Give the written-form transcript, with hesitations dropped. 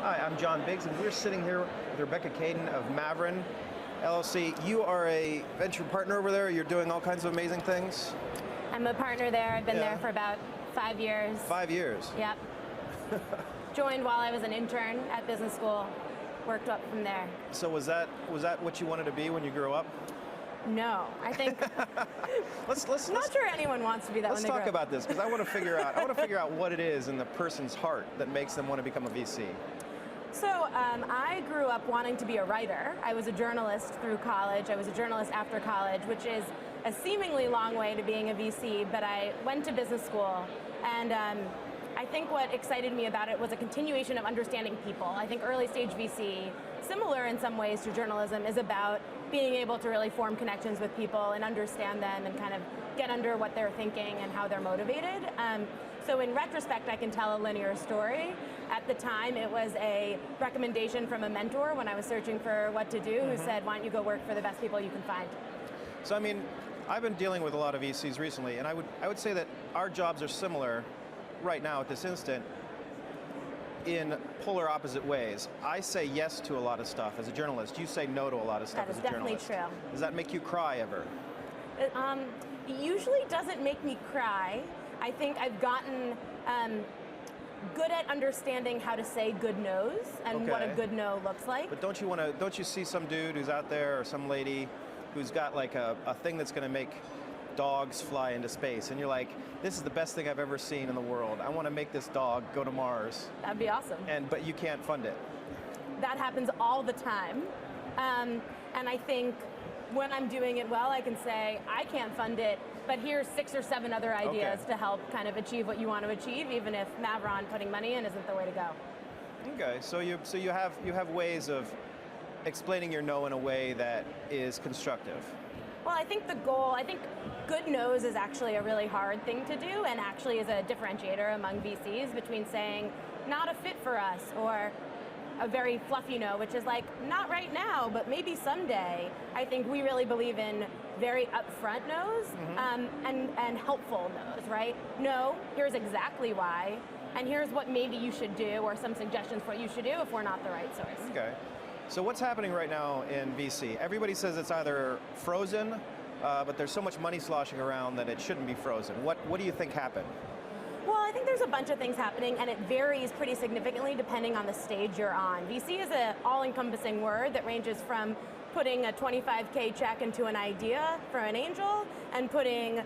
Hi, I'm John Biggs, and we're sitting here with Rebecca Kaden of Maveron LLC. You are a venture partner over there. You're doing all kinds of amazing things. I'm a partner there. I've been there for about 5 years. 5 years? Yep. Joined while I was an intern at business school. Worked up from there. So was that what you wanted to be when you grew up? No, I think. I'm not sure anyone wants to be that when they grow up. Let's talk about this, because I want to figure out what it is in the person's heart that makes them want to become a VC. So I grew up wanting to be a writer. I was a journalist through college. I was a journalist after college, which is a seemingly long way to being a VC, but I went to business school, and I think what excited me about it was a continuation of understanding people. I think early stage VC, similar in some ways to journalism, is about being able to really form connections with people and understand them and kind of get under what they're thinking and how they're motivated. So in retrospect, I can tell a linear story. At the time, it was a recommendation from a mentor when I was searching for what to do, who said, why don't you go work for the best people you can find? So I mean, I've been dealing with a lot of VCs recently, and I would say that our jobs are similar right now at this instant in polar opposite ways. I say yes to a lot of stuff as a journalist. You say no to a lot of stuff as a journalist. That is definitely true. Does that make you cry ever? It usually doesn't make me cry. I think I've gotten good at understanding how to say good no's and what a good no looks like. But don't you see some dude who's out there or some lady who's got like a thing that's going to make dogs fly into space, and you're like, this is the best thing I've ever seen in the world. I want to make this dog go to Mars. That'd be awesome. But you can't fund it. That happens all the time. And I think when I'm doing it well, I can say, I can't fund it, but here's 6 or 7 other ideas to help kind of achieve what you want to achieve, even if Maveron putting money in isn't the way to go. Okay, so you have ways of explaining your no in a way that is constructive. Well, I think good no's is actually a really hard thing to do, and actually is a differentiator among VCs between saying, not a fit for us, or a very fluffy no, which is like, not right now, but maybe someday. I think we really believe in very upfront no's and helpful no's, right? No, here's exactly why, and here's what maybe you should do, or some suggestions for what you should do if we're not the right source. Okay. So what's happening right now in VC? Everybody says it's either frozen, but there's so much money sloshing around that it shouldn't be frozen. What do you think happened? Well, I think there's a bunch of things happening, and it varies pretty significantly depending on the stage you're on. VC is an all-encompassing word that ranges from putting a $25K check into an idea for an angel and putting